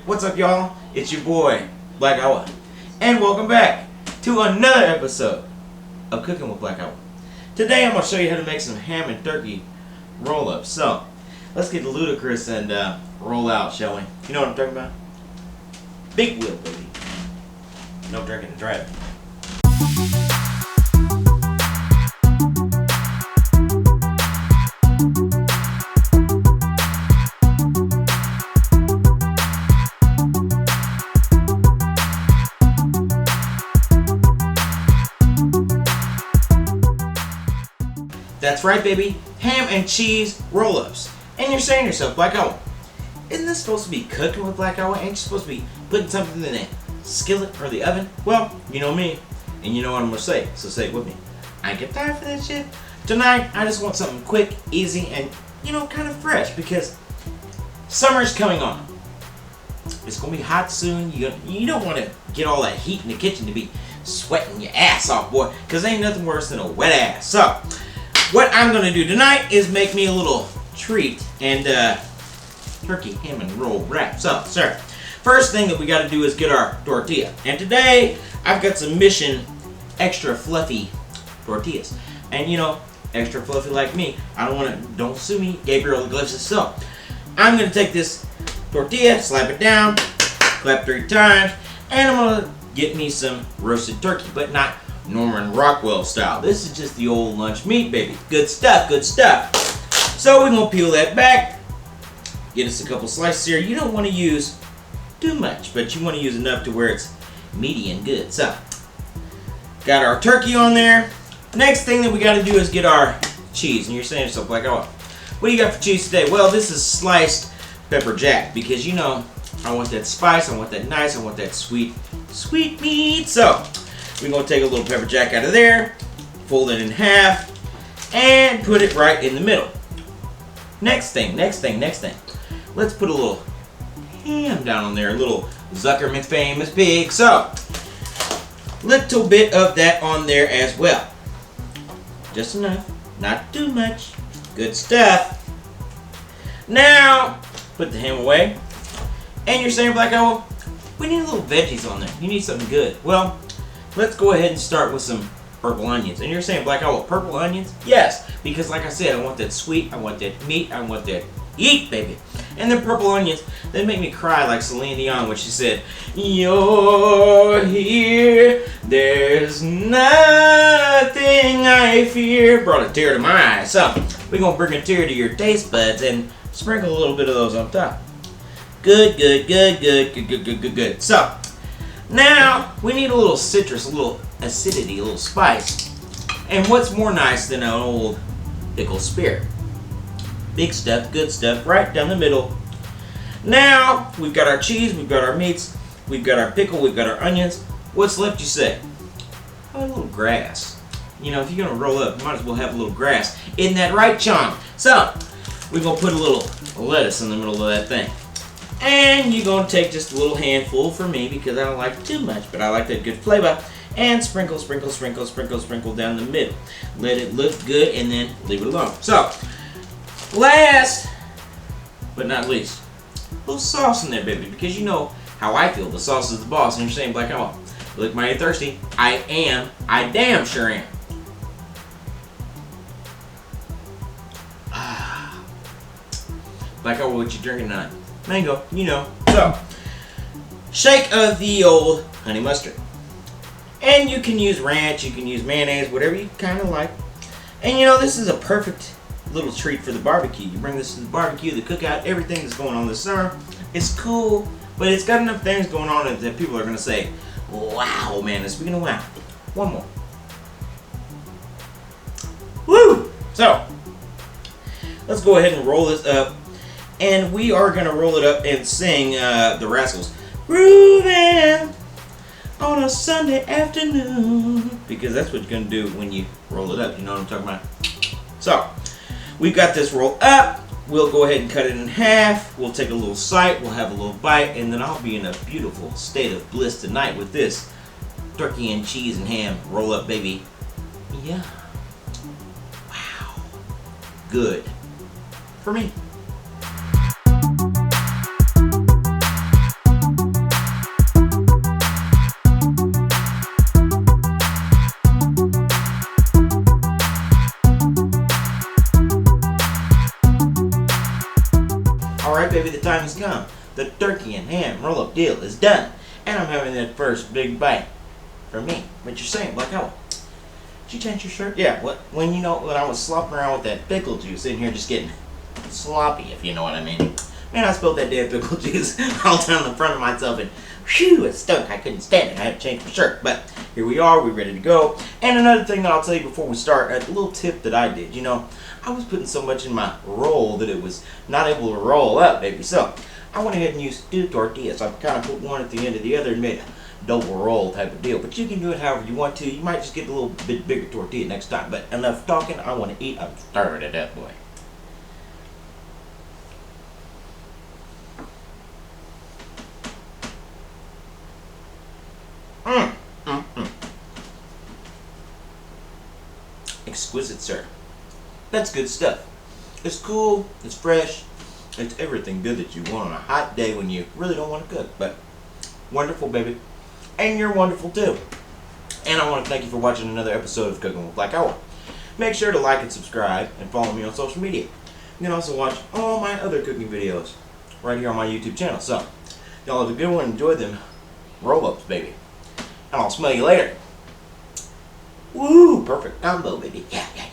What's up, y'all? It's your boy, Black Hour, and welcome back to another episode of Cooking with Black Hour. Today, I'm going to show you how to make some ham and turkey roll-ups. So, let's get ludicrous and roll out, shall we? You know what I'm talking about? Big wheel, baby. No drinking and driving. That's right, baby. Ham and cheese roll-ups. And you're saying to yourself, Black Hour, isn't this supposed to be cooking with Black Hour? Ain't you supposed to be putting something in the skillet or the oven? Well, you know me, and you know what I'm going to say, so say it with me. I ain't got time for that shit. Tonight, I just want something quick, easy, and, kind of fresh, because summer's coming on. It's going to be hot soon. You don't want to get all that heat in the kitchen to be sweating your ass off, boy, because ain't nothing worse than a wet ass. So, what I'm going to do tonight is make me a little treat and turkey ham and roll wrap. So, sir, first thing that we got to do is get our tortilla. And today, I've got some Mission extra fluffy tortillas. And extra fluffy like me. Don't sue me, Gabriel Iglesias. So, I'm going to take this tortilla, slap it down, clap 3 times, and I'm going to get me some roasted turkey, but not Norman Rockwell style. This is just the old lunch meat, baby. Good stuff, good stuff. So we're going to peel that back. Get us a couple slices here. You don't want to use too much, but you want to use enough to where it's meaty and good. So, got our turkey on there. Next thing that we got to do is get our cheese. And you're saying to yourself, like, oh, what do you got for cheese today? Well, this is sliced pepper jack because, I want that spice, I want that nice, I want that sweet meat. So, we're going to take a little pepper jack out of there, fold it in half, and put it right in the middle. Next thing. Let's put a little ham down on there, a little Zucker McFamous Pig. So, little bit of that on there as well. Just enough, not too much. Good stuff. Now, put the ham away. And you're saying, Black Hour, we need a little veggies on there. You need something good. Well, let's go ahead and start with some purple onions. And you're saying, Black Hour, purple onions? Yes, because like I said, I want that sweet, I want that meat, I want that eat, baby. And the purple onions, they make me cry like Celine Dion when she said, "You're here, there's nothing I fear." Brought a tear to my eye. So, we're going to bring a tear to your taste buds and sprinkle a little bit of those on top. Good. So, now, we need a little citrus, a little acidity, a little spice. And what's more nice than an old pickle spear? Big stuff, good stuff, right down the middle. Now, we've got our cheese, we've got our meats, we've got our pickle, we've got our onions. What's left, you say? Oh, a little grass. If you're going to roll up, you might as well have a little grass. Isn't that right, John? So, we're going to put a little lettuce in the middle of that thing. And you're going to take just a little handful for me because I don't like too much, but I like that good flavor. And sprinkle down the middle. Let it look good and then leave it alone. So, last but not least, a little sauce in there, baby, because you know how I feel. The sauce is the boss. And you're saying, Black Hour, you look mighty thirsty. I damn sure am. Black Hour, what you drinking tonight? Mango, So, shake of the old honey mustard. And you can use ranch, you can use mayonnaise, whatever you kind of like. And this is a perfect little treat for the barbecue. You bring this to the barbecue, the cookout, everything that's going on this summer. It's cool, but it's got enough things going on that people are going to say, wow, man. And speaking of wow, one more. Woo! So, let's go ahead and roll this up. And we are going to roll it up and sing the Rascals. Groovin' on a Sunday afternoon. Because that's what you're going to do when you roll it up. You know what I'm talking about? So, we've got this rolled up. We'll go ahead and cut it in half. We'll take a little sight. We'll have a little bite. And then I'll be in a beautiful state of bliss tonight with this turkey and cheese and ham roll up, baby. Yeah. Wow. Good. For me. come. The turkey and ham roll-up deal is done. And I'm having that first big bite from me. What you're saying, Black Owl? Did you change your shirt? Yeah, when I was slopping around with that pickle juice in here just getting sloppy, if you know what I mean. Man, I spilled that damn pickle juice all down the front of myself and whew, it stunk. I couldn't stand it. I had to change my shirt. But here we are. We're ready to go. And another thing that I'll tell you before we start, a little tip that I did. I was putting so much in my roll that it was not able to roll up, baby. So I went ahead and used 2 tortillas. I kind of put one at the end of the other and made a double roll type of deal. But you can do it however you want to. You might just get a little bit bigger tortilla next time. But enough talking. I want to eat. I'm stirring it up, boy. Exquisite, sir. That's good stuff. It's cool, it's fresh, it's everything good that you want on a hot day when you really don't want to cook. But wonderful, baby. And you're wonderful too. And I want to thank you for watching another episode of Cooking with Black Owl. Make sure to like and subscribe and follow me on social media. You can also watch all my other cooking videos right here on my YouTube channel. So, y'all have a good one. Enjoy them roll-ups, baby. And I'll smell you later. Woo! Perfect combo, baby. Yeah, yeah, yeah.